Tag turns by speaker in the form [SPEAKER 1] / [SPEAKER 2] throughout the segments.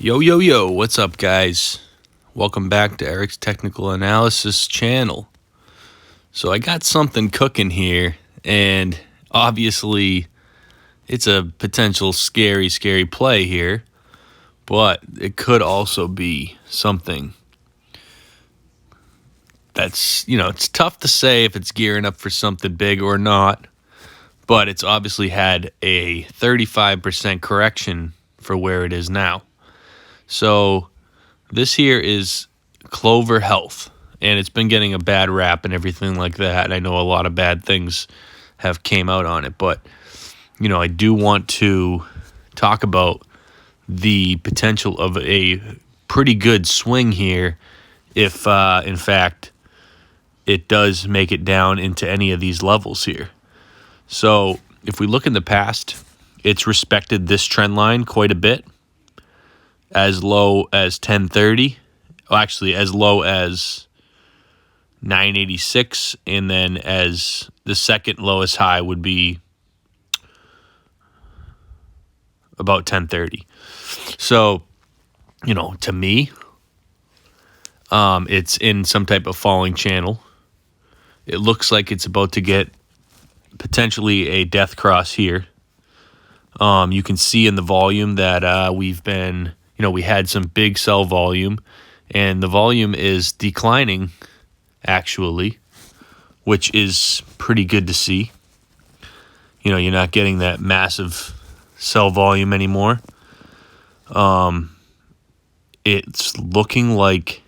[SPEAKER 1] Yo, yo, yo, what's up, guys? Welcome back to Eric's Technical Analysis channel. So I got something cooking here, and obviously it's a potential scary play here, but it could also be something that's, it's tough to say if it's gearing up for something big or not, but it's obviously had a 35% correction for where it is now. So this here is CLOVer Health, and it's been getting a bad rap and everything like that. And I know a lot of bad things have came out on it, but I do want to talk about the potential of a pretty good swing here if, in fact, it does make it down into any of these levels here. So if we look in the past, it's respected this trend line quite a bit. As low as 1030, actually as low as 986, and then as the second lowest high would be about 1030. So, to me, it's in some type of falling channel. It looks like it's about to get potentially a death cross here. You can see in the volume that we've been... we had some big sell volume, and the volume is declining, actually, which is pretty good to see. You're not getting that massive sell volume anymore. It's looking like,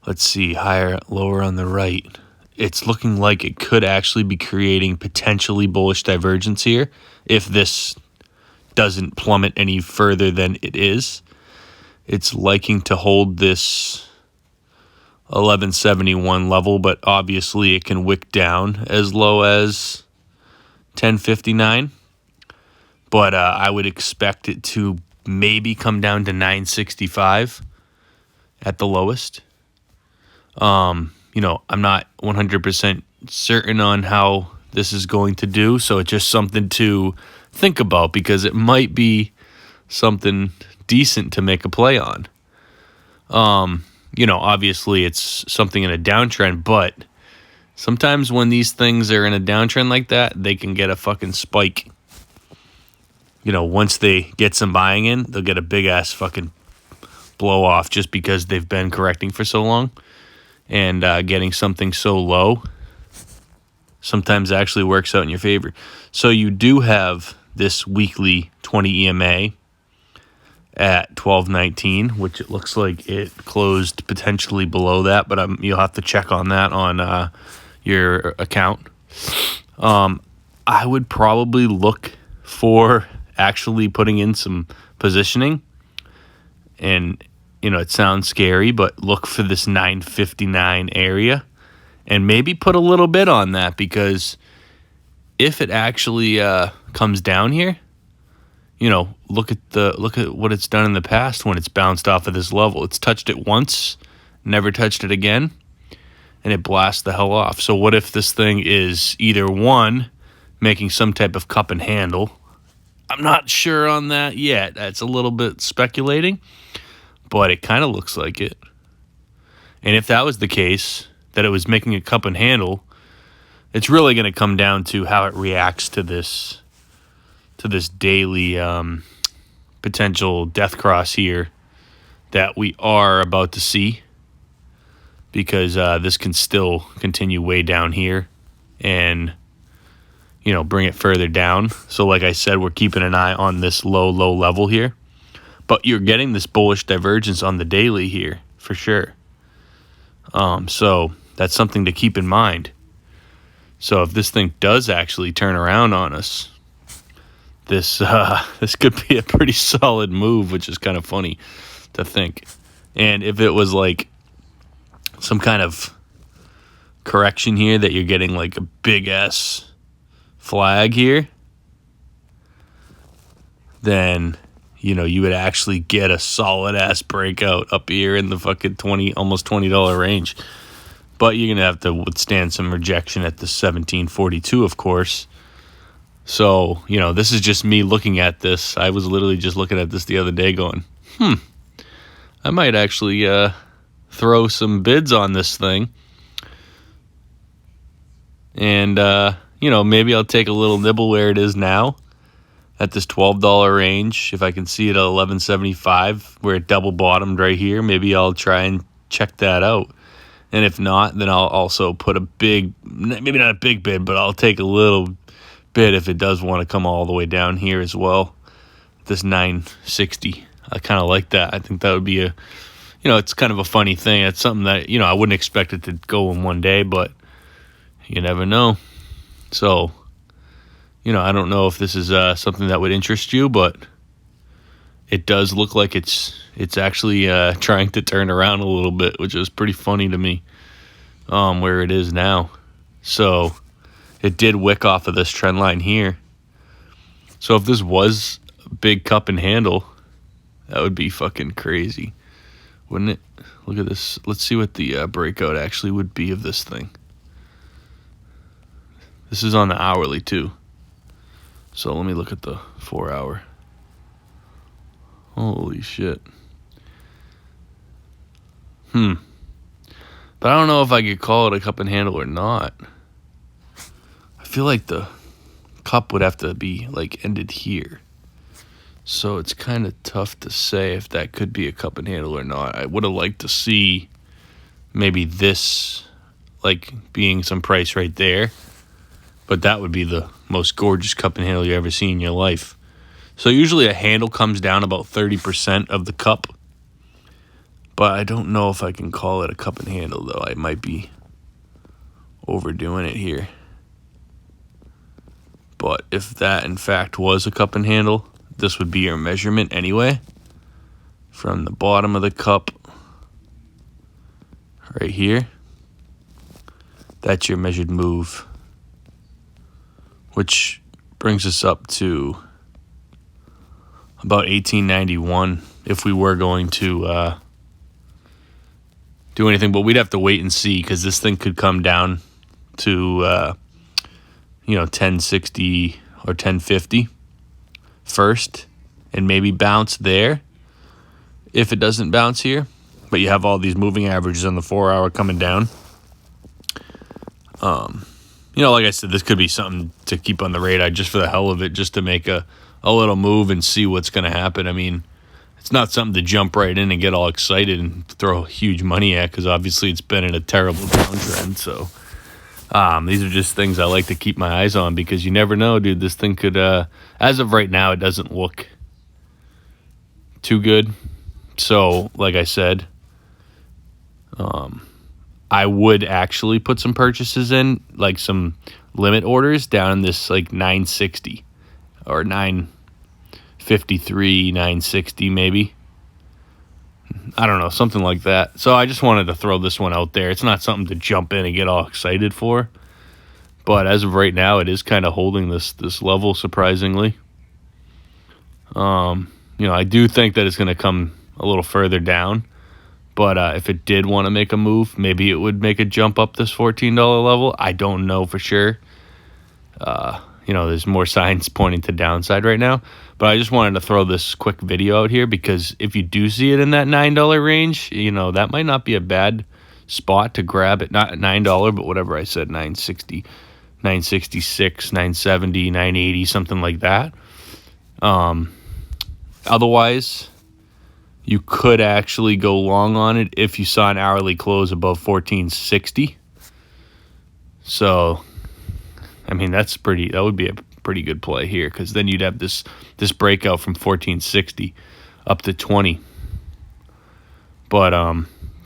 [SPEAKER 1] let's see, higher, lower on the right. It's looking like it could actually be creating potentially bullish divergence here if this doesn't plummet any further than it is. It's liking to hold this 1171 level, but obviously it can wick down as low as 1059. But I would expect it to maybe come down to 965 at the lowest. I'm not 100% certain on how this is going to do, so it's just something to think about because it might be something decent to make a play on. Obviously it's something in a downtrend, but sometimes when these things are in a downtrend like that, they can get a fucking spike. Once they get some buying in, they'll get a big ass fucking blow off just because they've been correcting for so long, and getting something so low sometimes actually works out in your favor. So you do have this weekly 20 EMA at 1219, which it looks like it closed potentially below that, but you'll have to check on that on your account. I would probably look for actually putting in some positioning, and it sounds scary, but look for this 959 area and maybe put a little bit on that, because if it actually comes down here, look at what it's done in the past when it's bounced off of this level. It's touched it once, never touched it again, and it blasts the hell off. So what if this thing is either one, making some type of cup and handle? I'm not sure on that yet. That's a little bit speculating, but it kind of looks like it. And if that was the case, that it was making a cup and handle, it's really going to come down to how it reacts to this daily potential death cross here that we are about to see, because this can still continue way down here and bring it further down. So like I said, we're keeping an eye on this low level here, but you're getting this bullish divergence on the daily here for sure. So that's something to keep in mind. So if this thing does actually turn around on us, this could be a pretty solid move, which is kind of funny to think. And if it was like some kind of correction here that you're getting like a big ass flag here, then you would actually get a solid ass breakout up here in the fucking almost $20 range. But you're gonna have to withstand some rejection at the 1742, of course. So, this is just me looking at this. I was literally just looking at this the other day going, I might actually throw some bids on this thing. And, maybe I'll take a little nibble where it is now at this $12 range. If I can see it at $11.75 where it double bottomed right here, maybe I'll try and check that out. And if not, then I'll also put a big, maybe not a big bid, but I'll take a little bid if it does want to come all the way down here as well. This 960. I kind of like that. I think that would be it's kind of a funny thing. It's something that, I wouldn't expect it to go in one day, but you never know. So, I don't know if this is something that would interest you, but it does look like it's actually trying to turn around a little bit, which is pretty funny to me, where it is now. So it did wick off of this trend line here. So if this was a big cup and handle, that would be fucking crazy, wouldn't it? Look at this. Let's see what the breakout actually would be of this thing. This is on the hourly too. So let me look at the 4 hour. Holy shit. But I don't know if I could call it a cup and handle or not. I feel like the cup would have to be like ended here. So it's kind of tough to say if that could be a cup and handle or not. I would have liked to see maybe this like being some price right there. But that would be the most gorgeous cup and handle you ever see in your life. So usually a handle comes down about 30% of the cup. But I don't know if I can call it a cup and handle, though. I might be overdoing it here. But if that, in fact, was a cup and handle, this would be your measurement anyway. From the bottom of the cup, right here. That's your measured move. Which brings us up to about 1891 if we were going to do anything. But we'd have to wait and see because this thing could come down to 1060 or 1050 first and maybe bounce there if it doesn't bounce here. But you have all these moving averages on the 4 hour coming down. Like I said, this could be something to keep on the radar just for the hell of it, just to make a little move and see what's going to happen. I mean, it's not something to jump right in and get all excited and throw huge money at because obviously it's been in a terrible downtrend. So these are just things I like to keep my eyes on because you never know, dude. This thing could, as of right now, it doesn't look too good. So, like I said, I would actually put some purchases in, like some limit orders down in this like 960 or 953, 960 maybe. I don't know, something like that. So I just wanted to throw this one out there. It's not something to jump in and get all excited for. But as of right now, it is kind of holding this level surprisingly. I do think that it's going to come a little further down. But if it did want to make a move, maybe it would make a jump up this $14 level. I don't know for sure. There's more signs pointing to downside right now. But I just wanted to throw this quick video out here because if you do see it in that $9 range, that might not be a bad spot to grab it. Not at $9, but whatever I said, 960, 966, 970, 980, something like that. Otherwise, you could actually go long on it if you saw an hourly close above 1460. So, I mean, that would be a pretty good play here because then you'd have this breakout from 1460 up to 20. But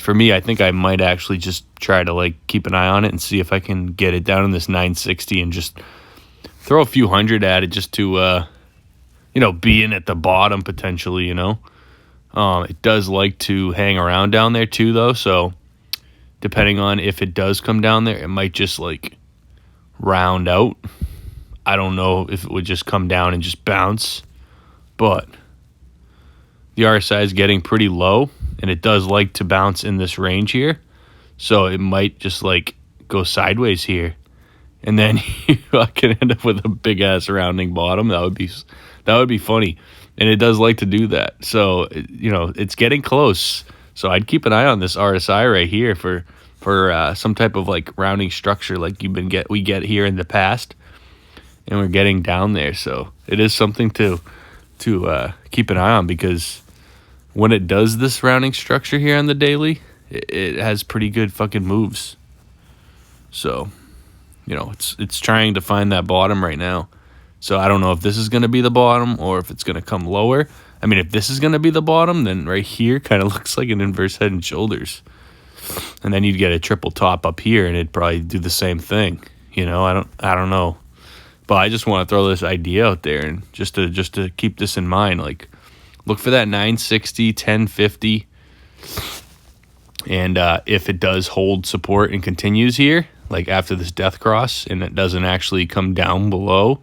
[SPEAKER 1] for me, I think I might actually just try to keep an eye on it and see if I can get it down in this 960 and just throw a few hundred at it just to be in at the bottom potentially. It does like to hang around down there too, though. So depending on if it does come down there, it might just round out. I don't know if it would just come down and just bounce, but the RSI is getting pretty low and it does like to bounce in this range here. So it might just go sideways here and then you can end up with a big ass rounding bottom. That would be funny, and it does like to do that. So it's getting close. So I'd keep an eye on this RSI right here for some type of like rounding structure like we get here in the past, and we're getting down there. So it is something to keep an eye on, because when it does this rounding structure here on the daily, it has pretty good fucking moves. So, it's trying to find that bottom right now. So I don't know if this is going to be the bottom or if it's going to come lower. I mean, if this is going to be the bottom, then right here kind of looks like an inverse head and shoulders. And then you'd get a triple top up here, and it'd probably do the same thing. I don't know. But I just want to throw this idea out there, and just to keep this in mind, like, look for that 960, 1050. And if it does hold support and continues here, like after this death cross, and it doesn't actually come down below,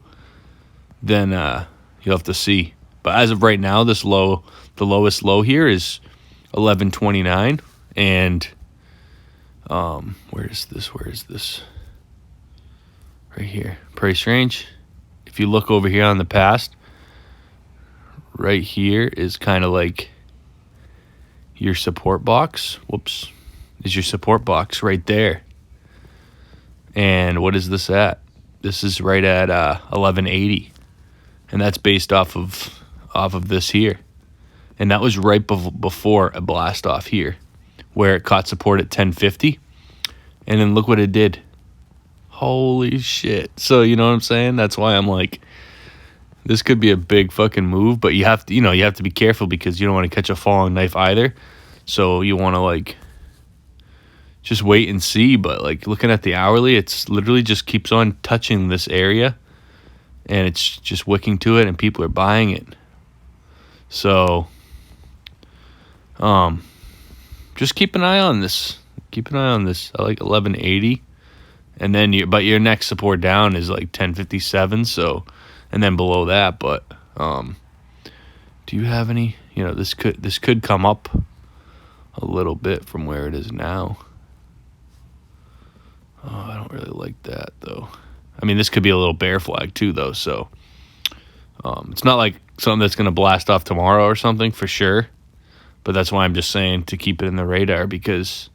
[SPEAKER 1] then you'll have to see. But as of right now, the lowest low here is 1129. And where is this? Right here. Price range. If you look over here on the past, right here is kind of like your support box. Is your support box right there. And what is this at? This is right at 1180. And that's based off of this here. And that was right before a blast off here, where it caught support at 1050. And then look what it did. Holy shit. So you know what I'm saying? That's why I'm like, this could be a big fucking move, but you have to be careful, because you don't want to catch a falling knife either. So you want to like just wait and see. But like looking at the hourly, it's literally just keeps on touching this area, and it's just wicking to it, and people are buying it. So just keep an eye on this. I like 1180. And then your next support down is like 1057. So, and then below that. But do you have any? This could come up a little bit from where it is now. Oh, I don't really like that though. I mean, this could be a little bear flag too, though. So it's not like something that's going to blast off tomorrow or something for sure. But that's why I'm just saying to keep it in the radar, because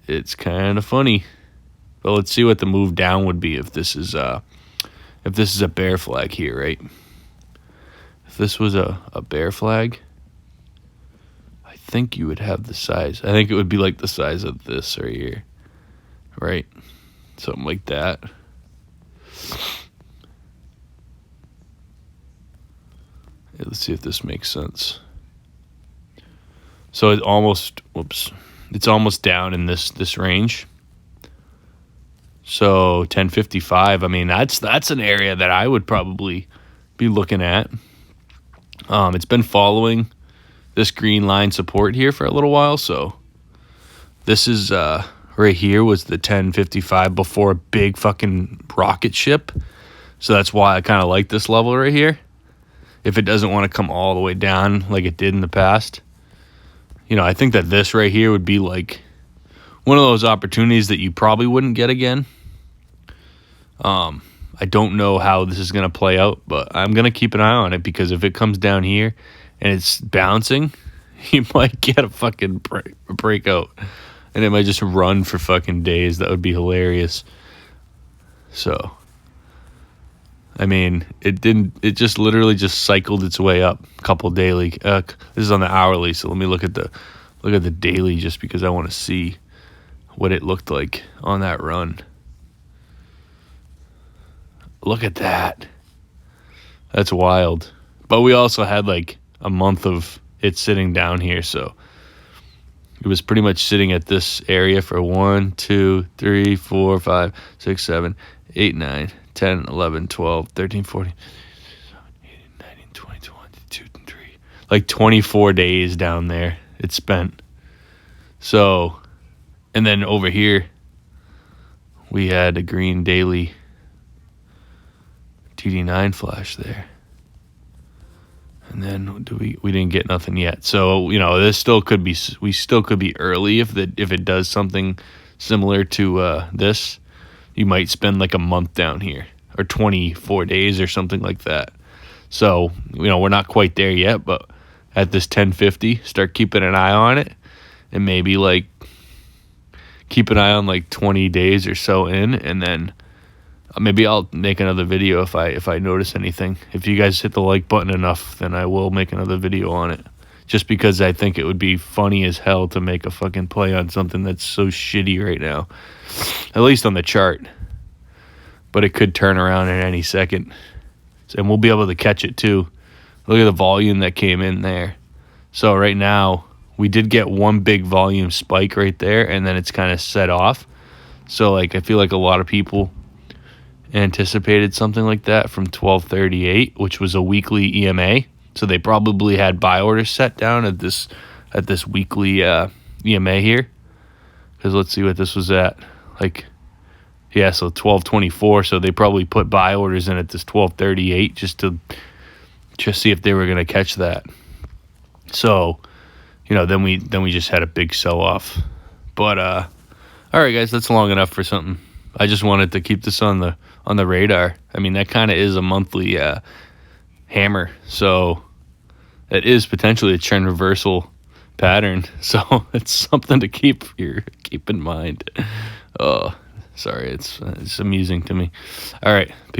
[SPEAKER 1] it's kind of funny. But let's see what the move down would be if this is a bear flag here, right? If this was a bear flag, I think you would have the size. I think it would be like the size of this right here, right? Something like that. Yeah, let's see if this makes sense. So it's almost down in this range. So 1055, I mean, that's an area that I would probably be looking at. It's been following this green line support here for a little while. So this is right here was the 1055 before a big fucking rocket ship. So that's why I kind of like this level right here. If it doesn't want to come all the way down like it did in the past. I think that this right here would be like one of those opportunities that you probably wouldn't get again. I don't know how this is going to play out, but I'm going to keep an eye on it, because if it comes down here and it's bouncing, you might get a fucking breakout, and it might just run for fucking days. That would be hilarious. So, I mean, it just literally just cycled its way up a couple daily. This is on the hourly, so let me look at the daily, just because I want to see what it looked like on that run. Look at that. That's wild. But we also had like a month of it sitting down here, so it was pretty much sitting at this area for 1, 2, 3, 4, 5, 6, 7, 8, 9, 10, 11, 12, 13, 14, 18, 19, 20, 22, 3. Like 24 days down there it spent. So, and then over here we had a green daily TD9 flash there. And then we didn't get nothing yet. So, this still could be, we still could be early if it does something similar to this. you might spend like a month down here or 24 days or something like that. So, we're not quite there yet, but at this 1050, start keeping an eye on it, and maybe like keep an eye on like 20 days or so in, and then maybe I'll make another video if I notice anything. If you guys hit the like button enough, then I will make another video on it. Just because I think it would be funny as hell to make a fucking play on something that's so shitty right now. At least on the chart. But it could turn around in any second. And we'll be able to catch it too. Look at the volume that came in there. So right now, we did get one big volume spike right there, and then it's kind of set off. So like I feel like a lot of people anticipated something like that from 1238, which was a weekly EMA. So they probably had buy orders set down at this weekly EMA here. Because let's see what this was at. Like, yeah, so 1224. So they probably put buy orders in at this 1238 just to see if they were going to catch that. So, then we just had a big sell off. But all right, guys, that's long enough for something. I just wanted to keep this on the radar. I mean, that kind of is a monthly hammer, so it is potentially a trend reversal pattern. So it's something to keep in mind. Oh, sorry, it's amusing to me. All right.